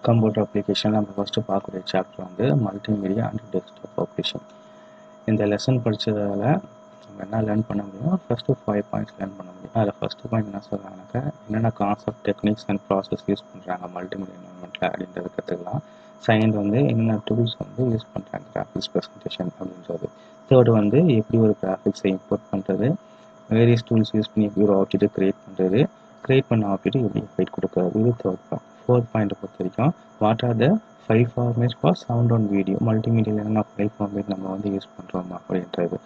Computer application நம்ம first பார்க்கக்கூடிய chapter வந்து மல்டிமீடியா அண்ட் டெஸ்க்டாப் பப்ளிஷிங். இந்த லெசன் படித்ததால் நம்ம என்ன லேர்ன் பண்ண முடியும்? ஃபஸ்ட்டு 5 பாயிண்ட்ஸ் லேர்ன் பண்ண முடியும். அதில் ஃபஸ்ட்டு பாயிண்ட் என்ன சொல்கிறாங்கனாக்கா, என்னென்ன concept, techniques and process use பண்ணுறாங்க மல்டிமீடியா என்வரன்மெண்ட்டில் அப்படின்றது கற்றுக்கலாம். செகண்ட் வந்து என்னென்ன டூல்ஸ் வந்து யூஸ் பண்ணுறாங்க கிராஃபிக்ஸ் ப்ரெசன்டேஷன் அப்படின்றது. தேர்டு வந்து எப்படி ஒரு கிராஃபிக்ஸை இம்போர்ட் பண்ணுறது, வேரியஸ் டூல்ஸ் யூஸ் பண்ணி எப்படி ஒரு ஆப்ஜெக்ட்டை க்ரியேட் பண்ண ஆப்ஜெக்ட் எப்படி எஃபெக்ட் கொடுக்குறது, இது தேர்ட் பாயிண்ட். ஃபோர்த் பாயிண்ட்டை பொறுத்த வரைக்கும் what are the 5 formats for sound and video, மல்டிமீடியாவில் என்னென்ன 5 ஃபார்மேட் நம்ம வந்து யூஸ் பண்ணுறோமா அப்படின்றது.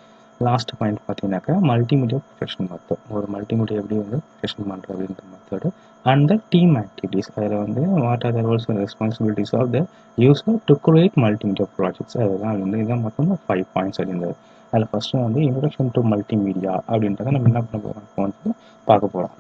லாஸ்ட் பாயிண்ட் பார்த்தீங்கன்னாக்கா மல்டிமீடியா ப்ரொஃபஷனல் மெத்தட், ஒரு மல்டிமீடியா எப்படி வந்து ப்ரொஃபஷனல் பண்ணுறது அப்படின்ற method. And the team activities, அதில் வந்து what are the roles and responsibilities of the user to create multimedia projects. அதுதான் வந்து இதான் மொத்தம் 5 பாயிண்ட்ஸ் அப்படின்றது. அதில் ஃபஸ்ட்டு வந்து இன்ட்ரோடக்ஷன் டு மல்டிமீடியா அப்படின்றத நம்ம என்ன பண்ண போகிறோம், இப்போ வந்து பார்க்க போகிறோம்.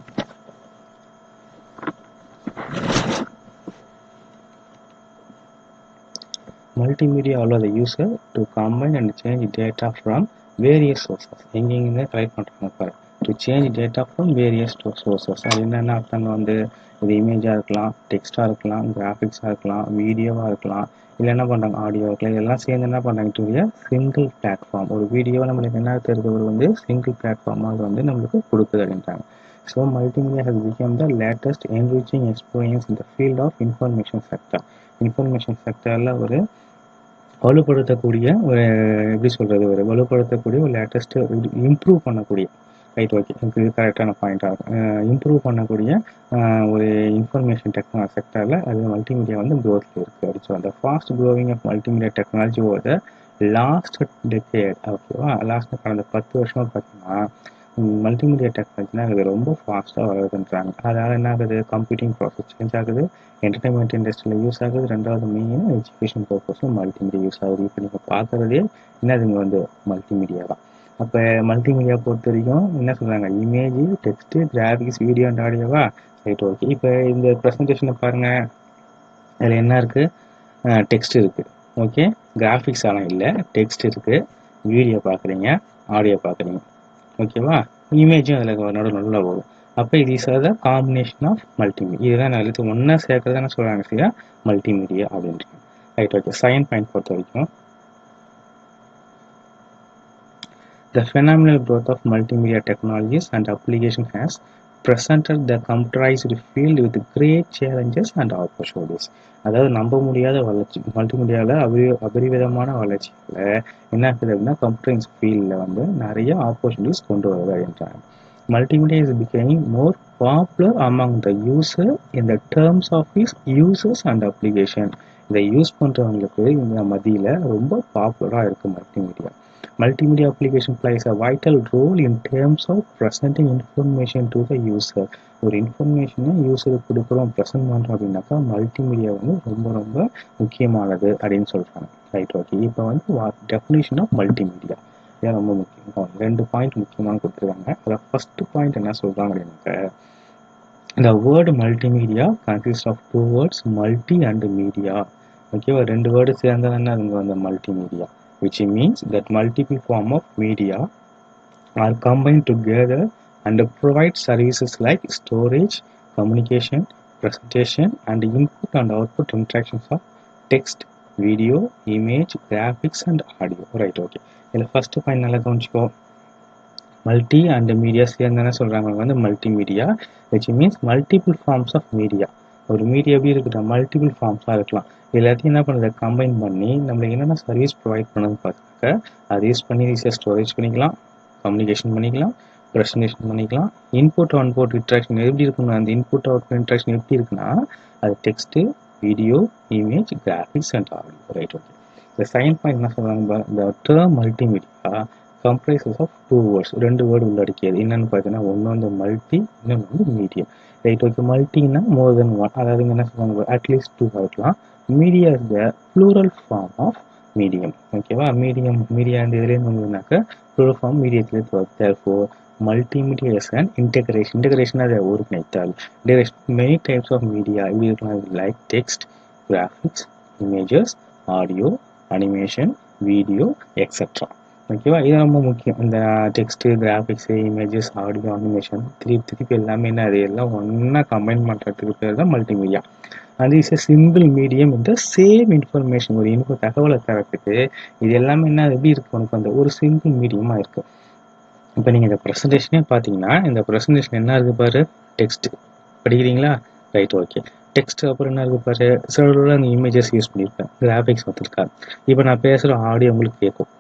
Multimedia allow the user to combine and change data from various sources. எங்கெங்கே கலெக்ட் பண்ணுறாங்க பாரு, to change data from various sources. அது என்னென்ன அர்த்தம் வந்து, இது இமேஜாக இருக்கலாம், டெக்ஸ்ட்டாக இருக்கலாம், கிராஃபிக்ஸாக இருக்கலாம், வீடியோவாக இருக்கலாம், இல்லை என்ன பண்ணுறாங்க ஆடியோ இருக்கலாம். இதெல்லாம் சேர்ந்து என்ன பண்ணுறாங்க டு சிங்கிள் பிளாட்ஃபார்ம். ஒரு வீடியோவை நம்மளுக்கு என்ன தெரிஞ்சவர் வந்து சிங்கிள் பிளாட்ஃபார்மாக அது வந்து நம்மளுக்கு கொடுக்குது அப்படின்றாங்க. So multimedia has become the latest enriching experience in the field of information sector. Information செக்டரில் ஒரு வலுப்படுத்தக்கூடிய ஒரு எப்படி சொல்கிறது, ஒரு வலுப்படுத்தக்கூடிய ஒரு லேட்டஸ்ட்டு இம்ப்ரூவ் பண்ணக்கூடிய, ரைட் ஓகே இது கரெக்டான பாயிண்ட்டாக இருக்கும், இம்ப்ரூவ் பண்ணக்கூடிய ஒரு இன்ஃபர்மேஷன் டெக்னாலஜி செக்டரில் அது மல்டிமீடியா வந்து க்ரோத்தில் இருக்குது அப்படின்னு சொல்லுவாங்க. Fast growing of multimedia technology over the last decade. ஓகேவா, லாஸ்ட் கடந்த 10 வருஷமாக பார்த்தீங்கன்னா மல்டிமீடியா டெக்னாலஜினா அது ரொம்ப ஃபாஸ்ட்டாக வளருதுன்றாங்க. அதனால் என்ன ஆகுது, கம்ப்யூட்டிங் ப்ராசஸ் சேஞ்ச் ஆகுது, என்டர்டைன்மெண்ட் இண்டஸ்ட்ரியில் யூஸ் ஆகுது, ரெண்டாவது மெயின் எஜுகேஷன் பர்பஸும் மல்டிமீடியா யூஸ் ஆகுது. இப்போ நீங்கள் பார்க்குறதே என்னதுங்க வந்து மல்டிமீடியா தான். அப்போ மல்டிமீடியா பொறுத்த வரைக்கும் என்ன சொல்கிறாங்க, image, text, graphics, video and ஆடியோவா, ரைட் ஓகே. இப்போ இந்த ப்ரெசன்டேஷனை பாருங்கள், அதில் என்ன இருக்குது, டெக்ஸ்ட் இருக்குது, ஓகே, கிராஃபிக்ஸ் ஆனால் இல்லை, டெக்ஸ்ட் இருக்குது, வீடியோ பார்க்குறீங்க, ஆடியோ பார்க்குறீங்க, ஓகேவா, இமேஜும் அதில் நடுவில் வரும். அப்போ இது is the combination of multimedia. இதுதான் நான் எழுத்து ஒன்றா சேர்க்கறது என்ன சொல்கிறாங்க சரியா, மல்டிமீடியா அப்படின்ட்டு. Right okay. செகண்ட் பாயிண்ட் பொறுத்த வரைக்கும் the phenomenal growth of multimedia technologies and applications has presented the computerized field with great challenges and opportunities. அதாவது நம்ப முடியாத வளர்ச்சி, மல்டிமீடியாவில் அபரிவிதமான வளர்ச்சியில் என்ன ஆகுது அப்படின்னா கம்ப்யூட்டர் ஃபீல்டில் வந்து நிறைய ஆப்பர்ச்சுனிட்டிஸ் கொண்டு வருது அப்படின்றாங்க. Multimedia is becoming more popular among the user in the terms of its users and application. இதை யூஸ் பண்ணுறவங்களுக்கு இந்த மத்தியில் ரொம்ப பாப்புலராக இருக்குது multimedia. Multimedia application plays a vital role in terms of presenting information to the user. ஒரு இன்ஃபர்மேஷனை யூஸருக்கு கொடுக்குறோம், ப்ரெசென்ட் பண்ணுறோம் அப்படின்னாக்கா மல்டிமீடியா வந்து ரொம்ப ரொம்ப முக்கியமானது அப்படின்னு சொல்கிறாங்க. Right okay. இப்போ வந்து டெஃபினிஷன் ஆஃப் மல்டிமீடியா இதான் ரொம்ப முக்கியம். 2 பாயிண்ட் முக்கியமான கொடுத்துருக்காங்க. அதில் ஃபஸ்ட்டு பாயிண்ட் என்ன சொல்கிறாங்க அப்படின்னாக்க, the word multimedia consists of 2 words, multi and media. ஓகேவா, 2 வேர்டு சேர்ந்ததுன்னா அதுங்க வந்து multimedia, which means that multiple form of media are combined together and provide services like storage, communication, presentation and input and output interactions of text, video, image, graphics and audio. Right, okay. இதில் first point நல்லா கவனிச்சுக்கோ, multi and media சேர்ந்து என்ன சொல்கிறாங்க வந்து multimedia, which means multiple forms of media. ஒரு media எப்படி இருக்கிற மல்டிபிள் ஃபார்ம்ஸாக இருக்கலாம். எல்லாத்தையும் என்ன பண்ணுறது, கம்பைன் பண்ணி நம்மளுக்கு என்னென்ன சர்வீஸ் ப்ரொவைட் பண்ணணும்னு பார்த்துக்க, அதை யூஸ் பண்ணி ஈஸியாக ஸ்டோரேஜ் பண்ணிக்கலாம், கம்யூனிகேஷன் பண்ணிக்கலாம், ப்ரெசன்டேஷன் பண்ணிக்கலாம். இன்புட் அவுட்புட் இன்ட்ராக்ஷன் எப்படி இருக்குன்னா, அந்த இன்புட் அவுட்புட் இன்ட்ராக்ஷன் எப்படி இருக்குன்னா, அது text, video, image, graphics and audio. Right okay. இந்த செகண்ட் பாயிண்ட் என்ன சொல்கிறாங்க, இந்த term multimedia comprises of 2 words, 2 word உள்ளடக்கியது. என்னென்னு பார்த்தீங்கன்னா, ஒன்று வந்து மல்டி, இன்னொன்று வந்து மீடியம். Right okay. மல்டின்னா மோர் தென் ஒன், அதாவது என்ன சொல்லுவாங்க அட்லீஸ்ட் 2 இருக்கலாம். Media is the plural form of medium. ஓகேவா, மீடியா இந்த இதுலேருந்து வந்ததுனாக்க ப்ளூரல் ஃபார்ம் மீடியத்துலேருந்து வருது. Therefore multimedia is an integration அதை ஒருங்கிணைத்தால். மெனி டைப்ஸ் ஆஃப் மீடியா எப்படி இருக்கலாம், like text, graphics, images, audio, animation, video etcetera. ஓகேவா, இது ரொம்ப முக்கியம். இந்த text, graphics, images, audio, animation திருப்பி எல்லாமே என்ன, அது எல்லாம் ஒன்றா கம்பைன் பண்ணுறதுக்கு பேர் தான் multimedia. And is a single medium இந்த சேம் இன்ஃபர்மேஷன் ஒரு தகவலை தரத்துக்கு இது எல்லாமே என்ன எப்படி இருக்கு உனக்கு அந்த ஒரு சிங்கிள் மீடியமாக இருக்குது. இப்போ நீங்கள் இந்த ப்ரெசன்டேஷனே பார்த்தீங்கன்னா இந்த ப்ரெசன்டேஷன் என்ன இருக்குது பாரு, டெக்ஸ்ட் படிக்கிறீங்களா, ரைட், ஓகே. டெக்ஸ்ட் அப்புறம் என்ன இருக்குது பாரு, சில அந்த இமேஜஸ் யூஸ் பண்ணியிருப்பேன், கிராஃபிக்ஸ் வந்துருக்கா. இப்போ நான் பேசுகிற ஆடியோ உங்களுக்கு கேட்கும்.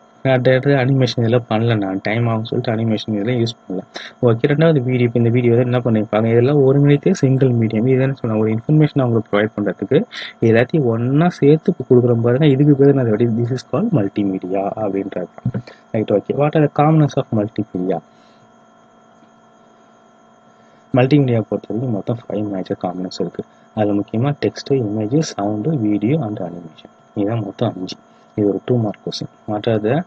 அனிமேஷன் இதெல்லாம் பண்ணல, நான் டைம் ஆகும் சொல்லிட்டு அனிமேஷன் இதெல்லாம் யூஸ் பண்ணல. ஓகே, ரெண்டாவது வீடியோ. இப்போ இந்த வீடியோ என்ன பண்ணியிருப்பாங்க, இதெல்லாம் ஒருங்கிணைத்தே சிங்கிள் மீடியம். இதுன்னு சொன்னால் ஒரு இன்ஃபர்மேஷன் அவங்களுக்கு ப்ரொவைட் பண்ணுறதுக்கு எல்லாத்தையும் ஒன்றா சேர்த்து கொடுக்குற பாருங்க, இதுக்கு பேர் நான் திஸ் இஸ் கால் மல்டிமீடியா அப்படின்றது. Right, okay. What are the components of multimedia? Multimedia பொறுத்த வரைக்கும் மொத்தம் 5 மேஜர் காமனஸ் இருக்குது. அதில் முக்கியமாக text, image, sound, video and animation. இதுதான் மொத்தம் 5. இது ஒரு 2 mark question. What are the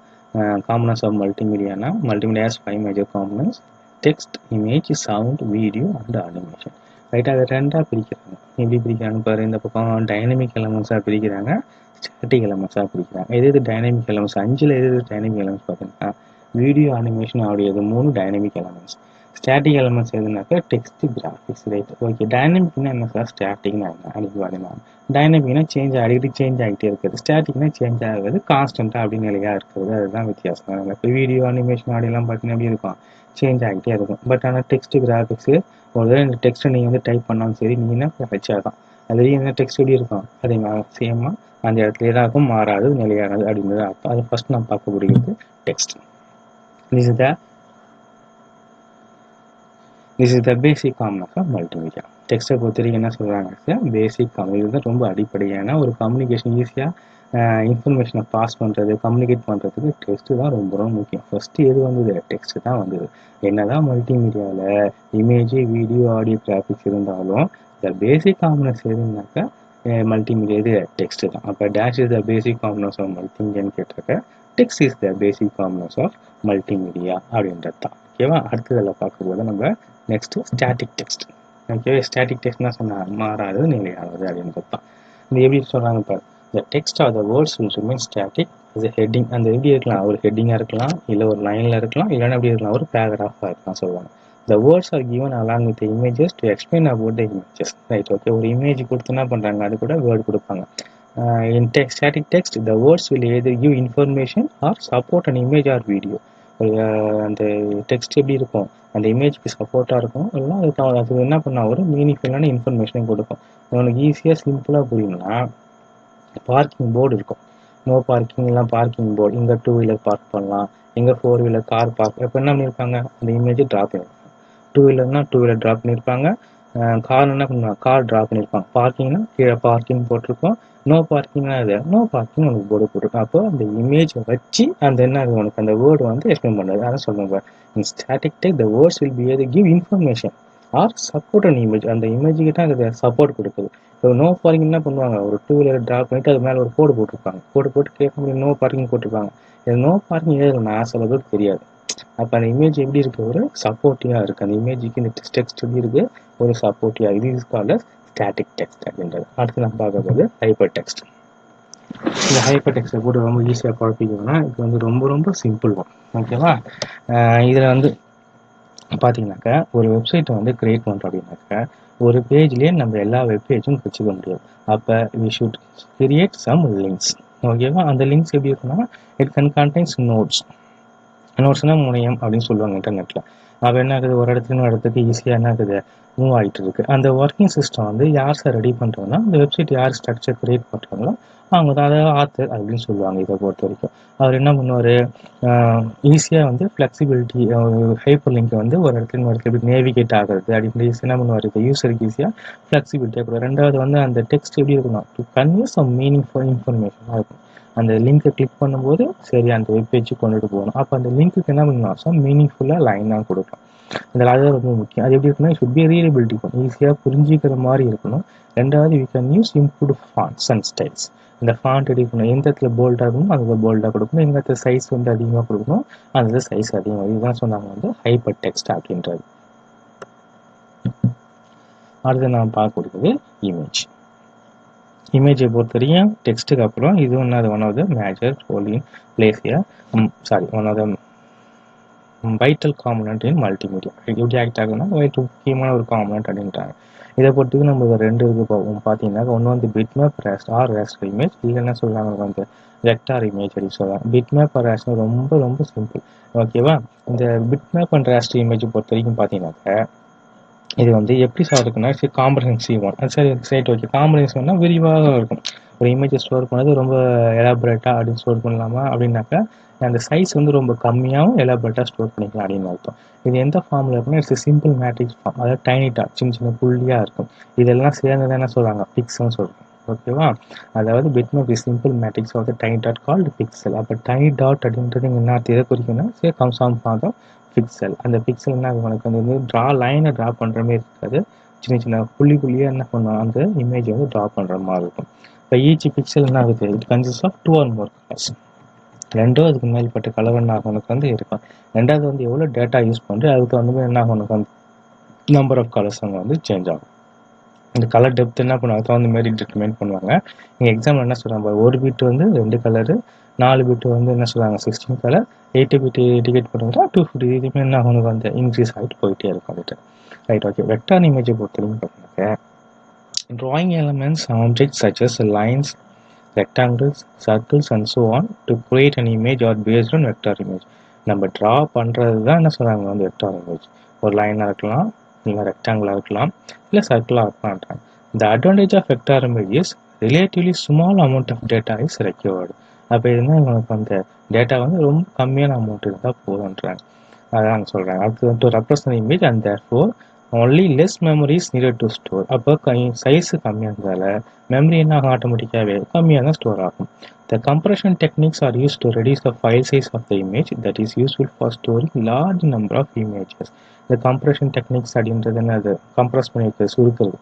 components of மல்டிமீடியானா, multimedia has 5 major components: text, image, sound, video and animation. Right, அதை 2ஆக பிரிக்கிறாங்க. எப்படி பிரிக்கிறாங்க பாரு, இந்த பக்கம் டைனமிக் எலமெண்ட்ஸாக பிரிக்கிறாங்க, ஸ்டாட்டிக் எலமெண்ட்ஸாக பிரிக்கிறாங்க. எது டைனமிக் எலமெண்ட்ஸ்? 5ல் எது டைனமிக் எலமெண்ட்ஸ் பார்த்தீங்கன்னா வீடியோ, அனிமேஷன், ஆடியோ, இது 3 டைனமிக் எலமெண்ட்ஸ். ஸ்டாட்டிக் எலமெண்ட்ஸ் எதுனாக்கா டெக்ஸ்ட், கிராஃபிக்ஸ். Right, okay. டைனமிக்னா என்ன சார்? ஸ்டாட்டிக்னா என்ன அன்றைக்கி வரணும். டைனமிக்னா சேஞ்ச் அடிக்கடி சேஞ்ச் ஆகிட்டே இருக்குது. ஸ்டாட்டிக்னா சேஞ்ச் ஆகுது, கான்ஸ்டண்ட்டாக அப்படி நிலையாக இருக்கிறது. அதுதான் வித்தியாசம். இப்போ வீடியோ, அனிமேஷன், ஆடியோலாம் பார்த்தீங்கன்னா எப்படி இருக்கும், சேஞ்ச் ஆகிட்டே இருக்கும். பட் ஆனால் டெக்ஸ்ட், கிராஃபிக்ஸு ஒரு தடவை இந்த டெக்ஸ்ட்டை நீங்கள் வந்து டைப் பண்ணாலும் சரி, நீங்கள் வச்சாதான் அதுலேயும் என்ன டெக்ஸ்ட் எப்படி இருக்கும், அதே மாதிரி சேமாக அந்த இடத்துல ஏதாக்கும் மாறாது, நிலையானது அப்படின்றது அர்த்தம். அது ஃபஸ்ட் நம்ம பார்க்கக்கூடியது text. This is the basic combination of multimedia. டெக்ஸ்ட்டை பொறுத்த வரைக்கும் என்ன சொல்கிறாங்க, பேசிக் காமன். இதுதான் ரொம்ப அடிப்படையான ஒரு கம்யூனிகேஷன். ஈஸியாக இன்ஃபர்மேஷனை பாஸ் பண்ணுறது, கம்யூனிகேட் பண்ணுறதுக்கு டெக்ஸ்ட்டு தான் ரொம்ப ரொம்ப முக்கியம். ஃபஸ்ட்டு எது வந்தது? டெக்ஸ்ட்டு தான் வந்தது. என்ன தான் மல்டிமீடியாவில் இமேஜ், வீடியோ, ஆடியோ, கிராஃபிக்ஸ் இருந்தாலும் த பேசிக் காமனஸ் எதுனாக்கா மல்டிமீடியா இது டெக்ஸ்ட்டு தான். அப்போ dash is the basic components of மல்டிமீடியான்னு கேட்டிருக்க, text is the basic components of multimedia அப்படின்றது தான். ஓகேவா? அடுத்ததில் பார்க்கும்போது நம்ம next static text. Okay, static டெக்ஸ்ட்னா சொன்னால் மாறாது, நிலையானது அப்படின்றது தான். இது எப்படி சொல்கிறாங்க பாரு, the text are the words will remain static as a heading. அந்த எப்படி இருக்கலாம், ஒரு ஹெட்டிங்காக இருக்கலாம், இல்லை ஒரு லைனில் இருக்கலாம், இல்லைன்னா எப்படி இருக்கலாம், ஒரு பேராகிராஃபாக இருக்கலாம் சொல்லுவாங்க. The words are given along with images to explain about the images. Right, okay. ஒரு இமேஜ் கொடுத்து என்ன பண்ணுறாங்க, அது கூட வேர்டு கொடுப்பாங்க. In static text the words will either give information or support an image or video. அந்த text எப்படி இருக்கும், அந்த இமேஜ்க்கு சப்போர்ட்டாக இருக்கும், இல்லைனா அது என்ன பண்ணால் ஒரு மீனிங்ஃபுல்லான இன்ஃபர்மேஷன் கொடுக்கும். உனக்கு ஈஸியாக சிம்பிளாக புரியும்னா, பார்க்கிங் போர்டு இருக்கும், நோ பார்க்கிங் எல்லாம் பார்க்கிங் போர்டு, இங்கே 2 வீலர் பார்க் பண்ணலாம், இங்கே 4 வீலர் கார் பார்க். இப்போ என்ன பண்ணியிருப்பாங்க, அந்த இமேஜை ட்ராப் பண்ணியிருப்பாங்க. 2 வீலர்னா 2 வீலர் ட்ராப் பண்ணியிருப்பாங்க, கார் என்ன பண்ணுவாங்க, கார் ட்ராப் பண்ணியிருப்பாங்க. பார்க்கிங்னா கீழே பார்க்கிங் போட்டிருக்கோம், நோ பார்க்கிங்னா அது நோ பார்க்கிங் உனக்கு போர்டு போட்டிருக்கும். அப்போ அந்த இமேஜை வச்சு அந்த என்ன உனக்கு அந்த வேர்டு வந்து எக்ஸ்பிளைன் பண்ணுறது. அதான் சொல்லுவாங்க, in static text the words will be either give information or support an image. அந்த இமேஜுக்கிட்ட அது சப்போர்ட் கொடுக்குது. இப்போ நோ பார்க்கிங் என்ன பண்ணுவாங்க, ஒரு 2 வீலர் ட்ராப் பண்ணிட்டு அது மேலே ஒரு கோடு போட்டிருப்பாங்க, கோடு போட்டு கேட்க முடியும், நோ பார்க்கிங் போட்டிருப்பாங்க. இது நோ பார்க்கிங் எழுதல, சில பேருக்கு தெரியாது. அப்போ அந்த இமேஜ் எப்படி இருக்குது, ஒரு சப்போர்ட்டிவாக இருக்குது. அந்த இமேஜுக்கு இந்த டெக்ஸ்ட் எப்படி இருக்குது, ஒரு சப்போர்ட்டிவாக. இது is called as static text அப்படின்றது. அடுத்து நம்ம பார்க்க போது ஹைப்பர் டெக்ஸ்ட். இந்த ஹைப்பர் டெக்ஸ்ட்டை போட்டு ரொம்ப ஈஸியாக குழப்பிக்கணும்னா இது வந்து ரொம்ப ரொம்ப சிம்பிள் ஒன். ஓகேவா? இதில் வந்து பார்த்தீங்கன்னாக்கா ஒரு வெப்சைட்டை வந்து க்ரியேட் பண்ணுறோம் அப்படின்னாக்கா ஒரு பேஜ்லேயே நம்ம எல்லா வெப்பேஜும் வச்சுக்க முடியாது. அப்போ we should create some links. ஓகேவா? அந்த லிங்க்ஸ் எப்படி இருக்குன்னா, இட் கேன் கண்டெய்ன்ஸ் நோட்ஸ். நோட்ஸ்னால் முனையம் அப்படின்னு சொல்லுவாங்க இன்டர்நெட்டில். அப்போ என்ன ஆகுது, ஒரு இடத்துல இன்னொரு இடத்துக்கு ஈஸியாக என்ன ஆகுது, மூவ் ஆகிட்டு இருக்கு. அந்த ஒர்க்கிங் சிஸ்டம் வந்து யார் சார் ரெடி பண்ணுறாங்கன்னா, அந்த வெப்சைட் யார் ஸ்ட்ரக்சர் க்ரியேட் பண்ணுறாங்களோ அவங்க தான் அதை ஆத்தர் அப்படின்னு சொல்லுவாங்க. இதை பொறுத்த வரைக்கும் அவர் என்ன பண்ணுவார், ஈஸியாக வந்து ஃப்ளெக்சிபிலிட்டி, ஹைப்பர் லிங்க் வந்து ஒரு இடத்துல இன்னொரு இடத்துல எப்படி நேவிகேட் ஆகிறது அப்படின்னு ஈஸியாக என்ன பண்ணுவார், இப்போ யூஸருக்கு ஈஸியாக ஃப்ளெக்சிபிலிட்டியாக கூட. ரெண்டாவது வந்து அந்த டெக்ஸ்ட் எப்படி இருக்கணும், டு கன்வே சம் மீனிங்ஃபுல் இன்ஃபர்மேஷனாக இருக்கும். அந்த லிங்க்கை கிளிக் பண்ணும்போது சரி அந்த வெப்பேஜுக்கு கொண்டுட்டு போகணும். அப்போ அந்த லிங்க்குக்கு என்ன பண்ணணும், சம் மீனிங்ஃபுல்லாக லைனாக கொடுக்கும். அதில் அதுதான் ரொம்ப முக்கியம். அது எப்படி இருக்குன்னா, ஷுட் பி ரீடபிலிட்டி இருக்கும், ஈஸியாக புரிஞ்சிக்கிற மாதிரி இருக்கணும். ரெண்டாவது we can use improved fonts and styles. இந்த ஃபாண்ட் ரெடி பண்ணணும், எந்த இடத்துல போல்டாக இருக்கணும் அந்த போல்டாக கொடுக்கணும், எந்த இடத்துல சைஸ் வந்து அதிகமாக கொடுக்கணும் அந்த சைஸ் அதிகமாக. இதுதான் சொன்னாங்க வந்து ஹைப்பர் டெக்ஸ்ட் அப்படின்றது. அடுத்து நம்ம பார்க்கக்கூடியது இமேஜ். இமேஜை பொறுத்த வரைக்கும் டெக்ஸ்ட்டுக்கு அப்புறம் இது one of the major role in place here. One of the vital component in multimedia. எப்படி ஆக்ட் ஆகுதுன்னா முக்கியமான ஒரு காம்பனண்ட் அப்படின்றாங்க. இதை பொறுத்துக்கு நம்ம ரெண்டு இது பார்த்தீங்கன்னா ஒன்று வந்து bitmap raster or raster image, இல்லை என்ன சொல்கிறாங்க வந்து வெக்டார் இமேஜ் அப்படின்னு சொல்கிறாங்க. பிட்மேப் ஆர் ரேஸ்ட் ரொம்ப ரொம்ப சிம்பிள். ஓகேவா? இந்த பிட்மேப் அண்ட் ரேஸ்ட் இமேஜ் பொறுத்த வரைக்கும் பார்த்தீங்கன்னாக்க இது வந்து எப்படி சார் இருக்குன்னா காம்ப்ரஹென்சிவ் ஒன். சரி ரைட், ஓகே. காம்ப்ரஹென்சிவ்னா விரிவாக இருக்கும். ஒரு இமேஜை ஸ்டோர் பண்ணது ரொம்ப எலாபரேட்டாக அப்படின்னு ஸ்டோர் பண்ணலாமா அப்படின்னாக்கா அந்த சைஸ் வந்து ரொம்ப கம்மியாகவும் எலாபரேட்டாக ஸ்டோர் பண்ணிக்கலாம் அப்படின்னு அர்த்தம். இது எந்த ஃபார்மில் இருக்குன்னா இட்ஸ் சிம்பிள் மேட்ரிக்ஸ் ஃபார்ம், அதாவது டைனி டாட், சின்ன சின்ன புள்ளியாக இருக்கும். இதெல்லாம் சேர்ந்து என்ன சொல்கிறாங்க, பிக்ஸ்ன்னு சொல்கிறோம். ஓகேவா? அதாவது bitmap is simple matrix of the tiny dot called pixel. அப்போ டைனி டாட் அப்படின்றது இங்கே என்ன எதை குறிக்குன்னா கம்சாம் ஃபாதம் பிக்சல். அந்த பிக்சல்னா உனக்கு வந்து லைனை ட்ரா பண்ணுற மாதிரி இருக்காது, சின்ன சின்ன புள்ளியாக என்ன பண்ணுவோம் அந்த இமேஜை வந்து ட்ரா பண்ணுற மாதிரி இருக்கும். இப்போ ஈச் பிக்சல் என்ன ஆகுது, it consist of 2 or more colours. ரெண்டோ அதுக்கு மேற்பட்ட கலர் என்ன ஆகும் உனக்கு வந்து இருக்கும். ரெண்டாவது வந்து எவ்வளோ டேட்டா யூஸ் பண்ணுறது அதுக்கு வந்து என்ன ஆகும் உனக்கு வந்து நம்பர் ஆஃப் கலர்ஸ் அங்கே வந்து சேஞ்ச் ஆகும். இந்த கலர் டெப்த் என்ன பண்ணுவாங்க அதுக்கு வந்து மாரி டிட்டர்மைன் பண்ணுவாங்க. இங்கே எக்ஸாம்பிள் என்ன சொல்கிறாங்க, ஒரு பிட் வந்து 2 கலரு, 4 பிட்டு வந்து என்ன சொல்கிறாங்க 16 கலர், 8 பிட்டு டிக்கெட் பண்ணுறா 250. இதுவுமே என்ன ஆகும் உனக்கு வந்து இன்க்ரீஸ் ஆகிட்டு போயிட்டே இருக்கும் வந்துட்டு. Right, okay. வெக்டார் இமேஜை பொறுத்தவரைக்கும் பார்த்தீங்கன்னாக்க drawing elements and objects such as lines, rectangles, circles and so on to create an image are based on vector image. நம்ம ட்ரா பண்ணுறது தான் என்ன சொல்கிறாங்க வந்து வெக்டார் இமேஜ். ஒரு லைனாக இருக்கலாம், இல்லை ரெக்டாங்கிளாக இருக்கலாம், இல்லை சர்க்கிளாக இருக்கலான்றாங்க. The advantage of vector image is relatively small amount of data is required. அப்போ இதுனா உங்களுக்கு அந்த டேட்டா வந்து ரொம்ப கம்மியான அமௌண்ட் இருந்தால் போதுன்றாங்க. அதான் சொல்கிறாங்க. அடுத்து வந்து represent image and therefore only less memory is needed to store. அப்போ சைஸு கம்மியாக இருந்தால மெமரி என்ன ஆகும், ஆட்டோமேட்டிக்காகவே கம்மியாக தான் ஸ்டோர் ஆகும். The compression techniques are used to reduce the file size of the image that is useful for storing large number of images. The compression techniques அப்படின்றது என்ன, அது கம்ப்ரஸ் பண்ணி வைக்கிறது, சுருக்கிறது.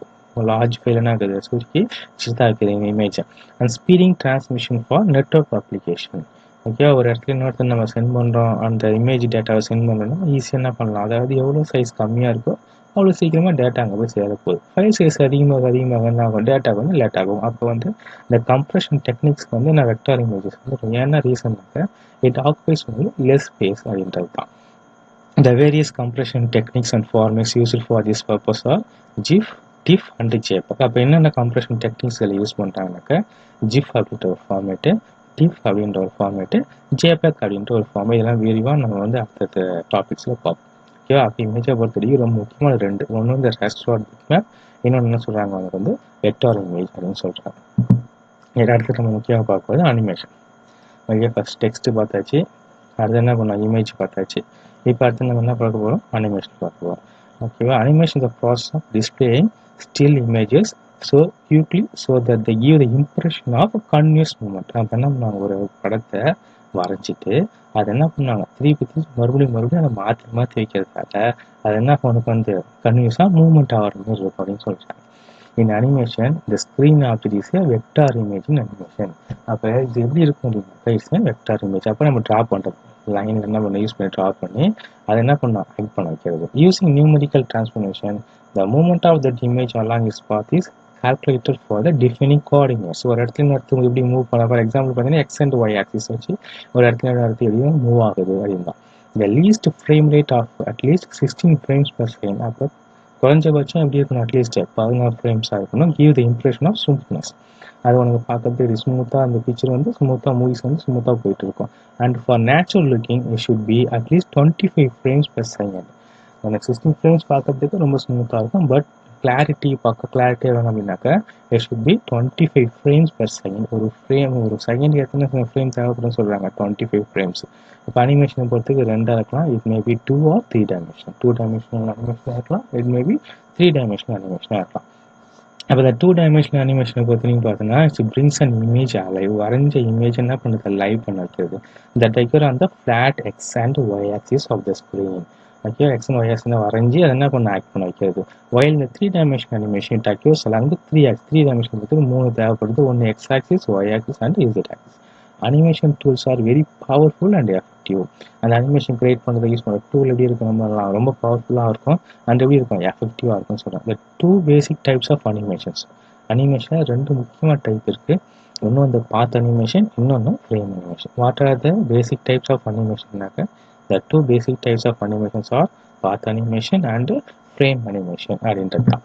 லார்ஜ் ஃபைல் என்ன ஆகுது, சுருக்கி சிறுதாக இருக்குது இமேஜை. And speeding transmission for network application. Okay, ஒரு இடத்துல இன்னொருத்தர் நம்ம சென்ட் பண்ணுறோம், அந்த இமேஜ் டேட்டாவை சென்ட் பண்ணணும்னா ஈஸியாக என்ன பண்ணலாம், அதாவது எவ்வளோ சைஸ் கம்மியாக இருக்கோ அவ்வளோ சீக்கிரமாக டேட்டா அங்கே போய் சேர போகுது. ஃபைல் சைஸ் அதிகமாக என்ன ஆகும், டேட்டா வந்து லேட் ஆகும். அப்போ வந்து இந்த கம்ப்ரெஷன் டெக்னிக்ஸ்க்கு வந்து நான் வெக்டார் இமேஜஸ் வந்து என்ன ரீசன்னாக்க இட் ஆக்குபைஸ் வந்து லெஸ் ஸ்பேஸ் அப்படின்றது தான். The various compression techniques and formats used for this purpose are GIF, TIFF and JPEG. அப்போ என்னென்ன கம்ப்ரெஷன் டெக்னிக்ஸ் இதில் யூஸ் பண்ணுறாங்கனாக்கா GIF அப்படின்ற ஒரு ஃபார்மேட்டு, TIFF அப்படின்ற ஒரு ஃபார்மேட்டு, JPEG அப்படின்ற ஒரு ஃபார்மேட். இதெல்லாம் விரிவாக நம்ம வந்து அடுத்த டாபிக்ஸில் பார்ப்போம். ஓகேவா? அப்போ இமேஜை பொறுத்தவரைக்கும் ரொம்ப முக்கியமான ரெண்டு, ஒன்று வந்து ரெஸ்டார்ட் பிட்மேப், இன்னொன்று என்ன சொல்கிறாங்க அவங்க வந்து வெக்டார் இமேஜ் அப்படின்னு சொல்கிறாங்க. இதை அடுத்து நம்ம முக்கியமாக பார்க்குறது அனிமேஷன். ஓகே, ஃபஸ்ட் டெக்ஸ்ட்டு பார்த்தாச்சு, அடுத்து என்ன பண்ணோம் இமேஜ் பார்த்தாச்சு. இப்போ அடுத்து நம்ம என்ன பார்க்க போகிறோம், அனிமேஷன் பார்க்க போகிறோம். ஓகேவா? Animation the process of displaying still images so quickly so that the give the impression of continuous moment. அப்போ என்ன பண்ணாங்க, ஒரு படத்தை வரைஞ்சிட்டு அதை என்ன பண்ணாங்க திருப்பி மறுபடியும் அதை மாற்றி வைக்கிறதுக்காக அது என்ன உனக்கு வந்து கன்டினியூஸாக மூவ்மெண்ட் ஆகிற மாதிரி இருக்கும் அப்படின்னு சொல்கிறாங்க. In animation, the screen object is a vector image in animation. அப்போ இது எப்படி இருக்கும் அப்படின்னா இட்ஸ் a vector image. அப்போ நம்ம ட்ரா பண்ணுறது லைனில் என்ன பண்ண யூஸ் பண்ணி ட்ரா பண்ணி அதை என்ன பண்ணோம் ஆக்ட் பண்ண வைக்கிறது. Using numerical transformation the movement of that image along its path is calculated for the defining coordinates. ஒரு இடத்துல இன்னொரு எப்படி மூவ் பண்ண, ஃபார் எக்ஸாம்பிள் பார்த்தீங்கன்னா எக்ஸ் அண்ட் ஒய் ஆக்சிஸ் வச்சு ஒரு இடத்துல இடத்துல எப்படியும் மூவ் ஆகுது அப்படின்னு தான். The least frame rate of at least 16 frames per second. அப்போ குறைஞ்சபட்சம் எப்படி இருக்கணும், அட்லீஸ்ட் 16 ஃப்ரேம்ஸாக இருக்கணும். Give the impression of smoothness. அது உனக்கு பார்க்கறதுக்கு ஸ்மூத்தாக அந்த பிக்சர் வந்து ஸ்மூத்தாக மூவிஸ் வந்து ஸ்மூத்தாக போயிட்டு இருக்கும். And for natural looking it should be at least 25 frames per second. எனக்கு 16 ஃப்ரேம்ஸ் பார்க்கறதுக்கு ரொம்ப ஸ்மூத்தாக இருக்கும், பட் கிளாரிட்டி கிளாரிட்டியாக வேணும் அப்படின்னாக்கா it should be 25 frames per second. ஒரு செகண்ட் எத்தனை ஃப்ரேம் தேவைப்படுன்னு சொல்கிறாங்க, 25 frames. இப்போ அனிமேஷனை பொறுத்துக்கு ரெண்டாக இருக்கலாம், it may be 2 or 3 dimension. 2 dimensional அனிமேஷனாக இருக்கலாம், இட் மே பி 3 dimensional அனிமேஷனாக இருக்கலாம். அப்போ இந்த 2 dimensional அனிமேஷனை பொறுத்தவரைக்கும் பார்த்தீங்கன்னா it's brings an image alive. வரைஞ்ச இமேஜ் என்ன பண்ணுறது, லைவ் பண்ண வைக்கிறது. That occur on the flat X and Y axis of the screen. Okay, X and Y axis வரைஞ்சி அதை என்ன பண்ண ஆக்ட் பண்ண வைக்கிறது. ஒயில் இந்த 3 dimensional animation it occurs along the 3 dimension பொறுத்து 3 தேவைப்படுது, ஒன்று X axis, Y axis and Z axis. Animation tools are very powerful and effective. அந்த அனிமேஷன் கிரியேட் பண்ணுறதை யூஸ் பண்ணுற டூல் எப்படி இருக்கும், ரொம்ப பவர்ஃபுல்லாக இருக்கும் அண்ட் எப்படி இருக்கும், எஃபெக்டிவாக இருக்கும்னு சொல்கிறேன். இந்த 2 பேசிக் டைப்ஸ் ஆஃப் அனிமேஷன்ஸ். அனிமேஷனில் 2 முக்கியமான டைப் இருக்குது. ஒன்று வந்து பாத் அனிமேஷன், இன்னொன்று frame animation. What are the basic types of அனிமேஷன்னாக்க The two basic types of animations are path animation and frame animation அப்படின்றது தான்.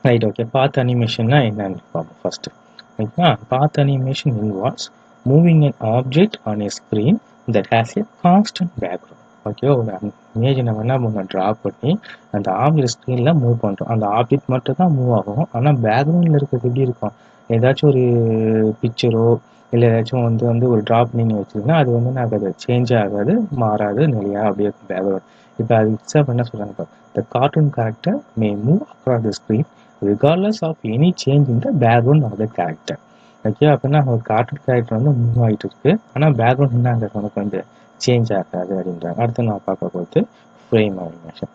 Right, okay. பாத் அனிமேஷன்னா என்னன்னு பார்ப்போம் ஃபர்ஸ்ட். ஓகேங்களா? Path animation involves moving an object on a screen that has a constant background. Okay, ஒரு image நம்ம என்ன பண்ணோம், draw பண்ணி அந்த ஆப்ஜெக்ட் ஸ்க்ரீனில் மூவ் பண்ணுறோம். அந்த ஆப்ஜெக்ட் மட்டும் தான் மூவ் ஆகும். ஆனால் பேக்ரவுண்டில் இருக்கிறது எப்படி இருக்கும், ஏதாச்சும் ஒரு பிக்சரோ இல்லை ஏதாச்சும் வந்து ஒரு ட்ரா பண்ணி வச்சுருந்தா அது வந்து அது சேஞ்ச் ஆகாது, மாறாது, நிலையாக அப்படியே இருக்கும் பேக்ரவுண்ட். இப்போ அது எக்ஸாம்பிள் என்ன சொல்கிறாங்க, the cartoon character may move across the screen regardless of any change in the background of the character. Okay, அப்படின்னா ஒரு கார்ட்டூன் கேரக்டர் வந்து மூவ் ஆகிட்டு இருக்கு, ஆனால் பேக்ரவுண்ட் என்ன அங்கே நமக்கு வந்து சேஞ்ச் ஆகாது அப்படின்றாங்க. அடுத்து நான் பார்க்க போகிறது frame animation.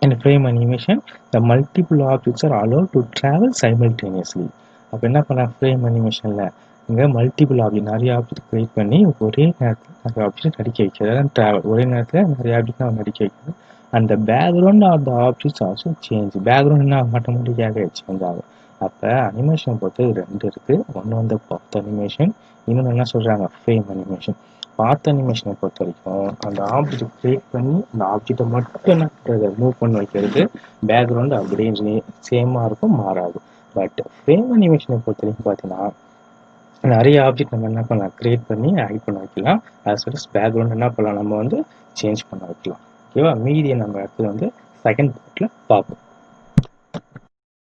In frame animation, the multiple objects are allowed to travel simultaneously. அப்போ என்ன பண்ணலாம், ஃப்ரேம் அனிமேஷனில் இங்கே மல்டிபிள் ஆப்ஜெக்ட், நிறைய ஆப்ஜெக்ட் க்ரியேட் பண்ணி ஒரே நேரத்தில் நிறைய ஆப்ஜெக்ட் நடிக்க வைக்கிறது. அதான் ட்ராவல், ஒரே நேரத்தில் நிறைய ஆப்ஜெக்ட் நம்ம நடிக்க வைக்கிறது. அந்த background of the objects also change. Background என்ன ஆட்டோமேட்டிக்காகவே சேஞ்ச் ஆகும். அப்போ அனிமேஷன் பொறுத்து ரெண்டு இருக்குது. ஒன்று வந்து பாத் அனிமேஷன், இன்னொன்று என்ன சொல்கிறாங்க, ஃப்ரேம் அனிமேஷன். பாத் அனிமேஷனை பொறுத்த வரைக்கும் அந்த ஆப்ஜெக்ட் க்ரியேட் பண்ணி அந்த ஆப்ஜெக்டை மட்டும் என்ன பண்ணுறது, மூவ் பண்ண வைக்கிறது. பேக்ரவுண்டு அப்படியே சேமாக இருக்கும், மாறாது. பட் ஃப்ரேம் அனிமேஷனை பொறுத்த வரைக்கும் பார்த்தீங்கன்னா நிறைய ஆப்ஜெக்ட் நம்ம என்ன பண்ணலாம், க்ரியேட் பண்ணி ஆட் பண்ண வைக்கலாம். ஆஸ் வெல் அஸ் பேக்ரவுண்ட் என்ன பண்ணலாம், நம்ம வந்து சேஞ்ச் பண்ண வைக்கலாம். ஓகேவா? மீதியை நம்ம இடத்துல வந்து செகண்ட் பார்ட்டில் பார்ப்போம்.